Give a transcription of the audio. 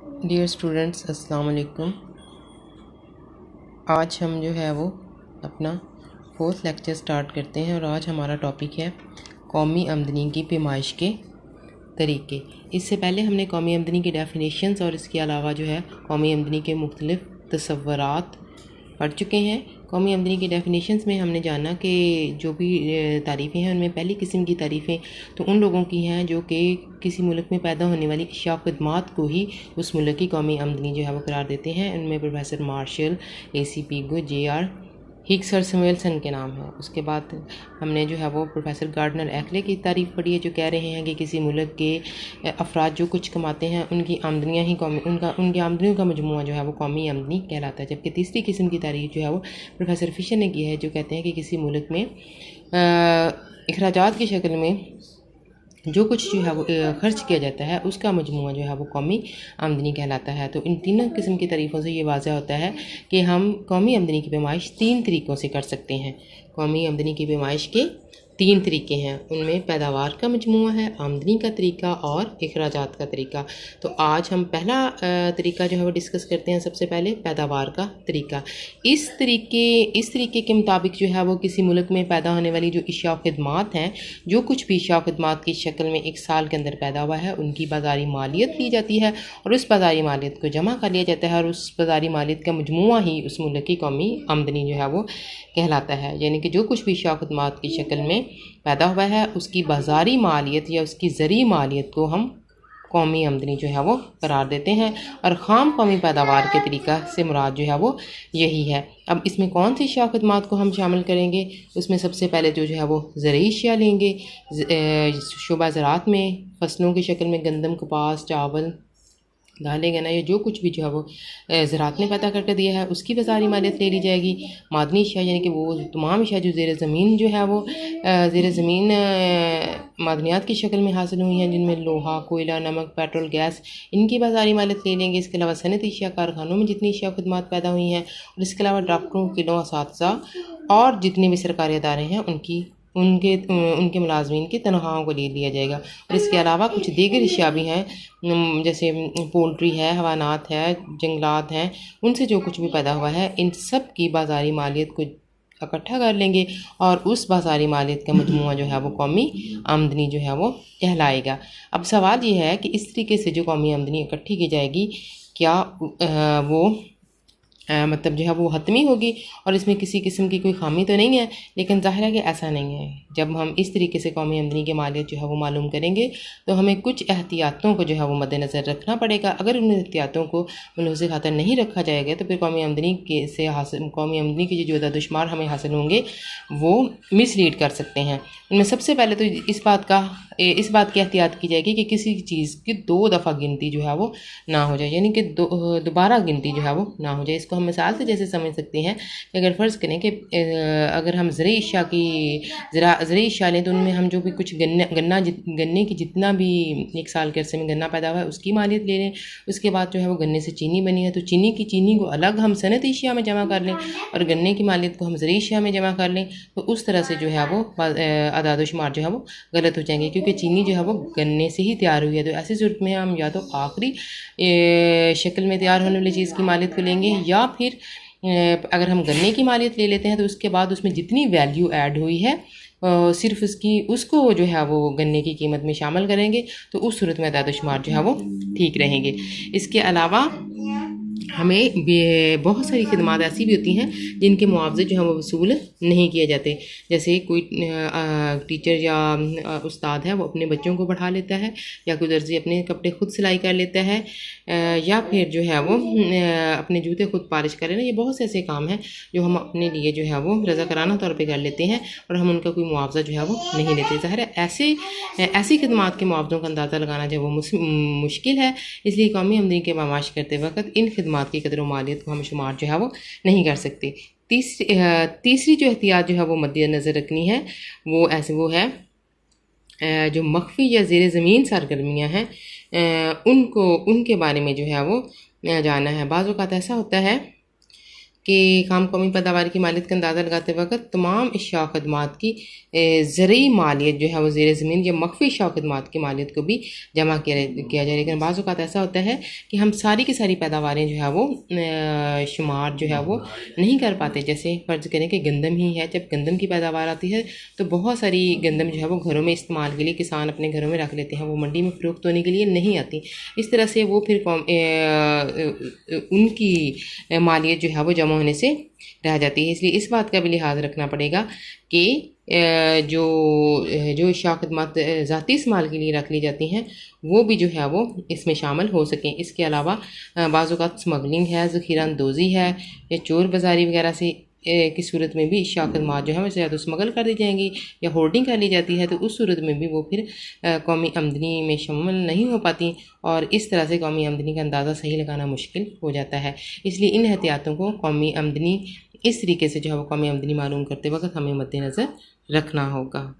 Dear students, السلام علیکم۔ آج ہم جو ہے وہ اپنا 4th لیکچر سٹارٹ کرتے ہیں، اور آج ہمارا ٹاپک ہے قومی آمدنی کی پیمائش کے طریقے۔ اس سے پہلے ہم نے قومی آمدنی کی ڈیفینیشنز اور اس کے علاوہ جو ہے قومی آمدنی کے مختلف تصورات پڑھ چکے ہیں۔ قومی آمدنی کی ڈیفینیشنز میں ہم نے جانا کہ جو بھی تعریفیں ہیں ان میں پہلی قسم کی تعریفیں تو ان لوگوں کی ہیں جو کہ کسی ملک میں پیدا ہونے والی اشیاء و خدمات کو ہی اس ملک کی قومی آمدنی جو ہے وہ قرار دیتے ہیں۔ ان میں professor Marshall, A C Pigou, J R Hicks اور سیمویلسن کے نام ہیں۔ اس کے بعد ہم نے جو ہے وہ پروفیسر گارڈنر ایکلے کی تعریف پڑھی ہے، جو کہہ رہے ہیں کہ کسی ملک کے افراد جو کچھ کماتے ہیں ان کی آمدنیاں ہی ان کی آمدنیوں کا مجموعہ جو ہے وہ قومی آمدنی کہلاتا ہے۔ جبکہ تیسری قسم کی تعریف جو ہے وہ پروفیسر فشر نے کی ہے، جو کہتے ہیں کہ کسی ملک میں اخراجات کی شکل میں جو کچھ جو ہے وہ خرچ کیا جاتا ہے اس کا مجموعہ جو ہے وہ قومی آمدنی کہلاتا ہے۔ تو ان تینوں قسم کی تعریفوں سے یہ واضح ہوتا ہے کہ ہم قومی آمدنی کی پیمائش 3 طریقوں سے کر سکتے ہیں۔ قومی آمدنی کی پیمائش کے 3 طریقے ہیں، ان میں پیداوار کا مجموعہ ہے، آمدنی کا طریقہ اور اخراجات کا طریقہ۔ تو آج ہم پہلا طریقہ جو ہے وہ ڈسکس کرتے ہیں۔ سب سے پہلے پیداوار کا طریقہ۔ اس طریقے کے مطابق جو ہے وہ کسی ملک میں پیدا ہونے والی جو اشیاء و خدمات ہیں، جو کچھ بھی اشیاء و خدمات کی شکل میں ایک سال کے اندر پیدا ہوا ہے، ان کی بازاری مالیت لی جاتی ہے اور اس بازاری مالیت کو جمع کر لیا جاتا ہے، اور اس بازاری مالیت کا مجموعہ ہی اس ملک کی قومی آمدنی جو ہے وہ کہلاتا ہے۔ یعنی کہ جو کچھ بھی اشیاء و خدمات کی شکل میں پیدا ہوا ہے اس کی بازاری مالیت یا اس کی زرعی مالیت کو ہم قومی آمدنی جو ہے وہ قرار دیتے ہیں، اور خام قومی پیداوار کے طریقہ سے مراد جو ہے وہ یہی ہے۔ اب اس میں کون سی اشیاء و خدمات کو ہم شامل کریں گے؟ اس میں سب سے پہلے جو ہے وہ زرعی اشیاء لیں گے۔ شعبہ زراعت میں فصلوں کی شکل میں گندم، کپاس، چاول، دالیں، گنا، یہ جو کچھ بھی جو ہے وہ زراعت نے پیدا کر کے دیا ہے اس کی بازاری مالیت لے لی جائے گی۔ معدنی اشیاء یعنی کہ وہ تمام اشیاء جو زیر زمین جو ہے وہ زیر زمین معدنیات کی شکل میں حاصل ہوئی ہیں، جن میں لوہا، کوئلہ، نمک، پیٹرول، گیس، ان کی بازاری مالیت لے لیں گے۔ اس کے علاوہ صنعتی اشیاء، کارخانوں میں جتنی اشیاء و خدمات پیدا ہوئی ہیں، اور اس کے علاوہ ڈاکٹروں، وکیلوں، اساتذہ اور جتنے بھی سرکاری ادارے ہیں ان کے ملازمین کی تنخواہوں کو لے لیا جائے گا۔ اور اس کے علاوہ کچھ دیگر اشیاء بھی ہیں، جیسے پولٹری ہے، حیوانات ہے، جنگلات ہیں، ان سے جو کچھ بھی پیدا ہوا ہے ان سب کی بازاری مالیت کو اکٹھا کر لیں گے، اور اس بازاری مالیت کا مجموعہ جو ہے وہ قومی آمدنی جو ہے وہ کہلائے گا۔ اب سوال یہ ہے کہ اس طریقے سے جو قومی آمدنی اکٹھی کی جائے گی، کیا وہ مطلب جو ہے وہ حتمی ہوگی اور اس میں کسی قسم کی کوئی خامی تو نہیں ہے؟ لیکن ظاہر ہے کہ ایسا نہیں ہے۔ جب ہم اس طریقے سے قومی آمدنی کی مالیت جو ہے وہ معلوم کریں گے تو ہمیں کچھ احتیاطوں کو جو ہے وہ مد نظر رکھنا پڑے گا۔ اگر ان احتیاطوں کو ملحوظ خاطر نہیں رکھا جائے گا تو پھر قومی آمدنی کی جو عدد و شمار ہمیں حاصل ہوں گے وہ مس لیڈ کر سکتے ہیں۔ ان میں سب سے پہلے تو اس بات کی احتیاط کی جائے گی کہ کسی چیز کی 2 دفعہ گنتی جو ہے وہ نہ ہو جائے، یعنی کہ دوبارہ گنتی جو ہے وہ نہ ہو جائے۔ اس کو ہم مثال سے جیسے سمجھ سکتے ہیں کہ اگر فرض کریں کہ اگر ہم زرعی اشیاء لیں تو ان میں ہم جو بھی کچھ گنے کی جتنا بھی ایک سال کے عرصے میں گنا پیدا ہوا ہے اس کی مالیت لے لیں۔ اس کے بعد جو ہے وہ گنے سے چینی بنی ہے تو چینی کو الگ ہم صنعتی اشیاء میں جمع کر لیں، اور گنے کی مالیت کو ہم زرعی اشیاء میں جمع کر لیں، تو اس طرح سے جو ہے وہ اعداد و شمار جو ہے وہ غلط ہو جائیں گے، کیونکہ چینی جو ہے وہ گنے سے ہی تیار ہوئی ہے۔ تو ایسی صورت میں ہم یا تو آخری شکل میں تیار ہونے والی چیز کی مالیت کو لیں گے، یا پھر اگر ہم گنے کی مالیت لے لیتے ہیں تو اس کے بعد اس میں جتنی ویلیو ایڈ ہوئی ہے صرف اس کو جو ہے وہ گنے کی قیمت میں شامل کریں گے، تو اس صورت میں اعداد و شمار جو ہے وہ ٹھیک رہیں گے۔ اس کے علاوہ ہمیں بہت ساری خدمات ایسی بھی ہوتی ہیں جن کے معاوضے جو ہیں وہ وصول نہیں کیے جاتے، جیسے کوئی ٹیچر یا استاد ہے وہ اپنے بچوں کو پڑھا لیتا ہے، یا کوئی درزی اپنے کپڑے خود سلائی کر لیتا ہے، یا پھر جو ہے وہ اپنے جوتے خود پالش کر لینا۔ یہ بہت سے ایسے کام ہیں جو ہم اپنے لیے جو ہے وہ رضاکارانہ طور پہ کر لیتے ہیں اور ہم ان کا کوئی معاوضہ جو ہے وہ نہیں لیتے۔ ظاہر ہے ایسی خدمات کے معاوضوں کا اندازہ لگانا جو وہ مشکل ہے، اس لیے قومی آمدنی کی پیمائش کرتے وقت ان خدمات کی قدر و مالیت کو ہم شمار جو ہے وہ نہیں کر سکتے۔ تیسری جو احتیاط جو ہے وہ مد نظر رکھنی ہے وہ ہے جو مخفی یا زیر زمین سرگرمیاں ہیں ان کے بارے میں جو ہے وہ جانا ہے۔ بعض اوقات ایسا ہوتا ہے کہ خام قومی پیداوار کی مالیت کا اندازہ لگاتے وقت تمام اشیاء و خدمات کی زرعی مالیت جو ہے وہ زیر زمین یا مخفی اشیاء و خدمات کی مالیت کو بھی جمع کیا جائے. لیکن بعض اوقات ایسا ہوتا ہے کہ ہم ساری کی ساری پیداواریں جو ہے وہ شمار جو ہے وہ نہیں کر پاتے. جیسے فرض کریں کہ گندم ہی ہے، جب گندم کی پیداوار آتی ہے تو بہت ساری گندم جو ہے وہ گھروں میں استعمال کے لیے کسان اپنے گھروں میں رکھ لیتے ہیں، وہ منڈی میں فروخت ہونے کے لیے نہیں آتی. اس طرح سے وہ پھر ان کی مالیت جو ہے وہ جمع ہونے سے رہ جاتی ہے. اس لیے اس بات کا بھی لحاظ رکھنا پڑے گا کہ جو اشیاء خدمات ذاتی استعمال کے لیے رکھ لی جاتی ہیں وہ بھی جو ہے وہ اس میں شامل ہو سکیں. اس کے علاوہ بعض اوقات سمگلنگ ہے، ذخیرہ اندوزی ہے یا چور بازاری وغیرہ سے کی صورت میں بھی اشیاء خدمات جو ہے وہ یا تو اسمگل کر دی جائیں گی یا ہولڈنگ کر لی جاتی ہے، تو اس صورت میں بھی وہ پھر قومی آمدنی میں شامل نہیں ہو پاتی، اور اس طرح سے قومی آمدنی کا اندازہ صحیح لگانا مشکل ہو جاتا ہے. اس لیے ان احتیاطوں کو قومی آمدنی اس طریقے سے جو ہے وہ قومی آمدنی معلوم کرتے وقت ہمیں مد نظر رکھنا ہوگا.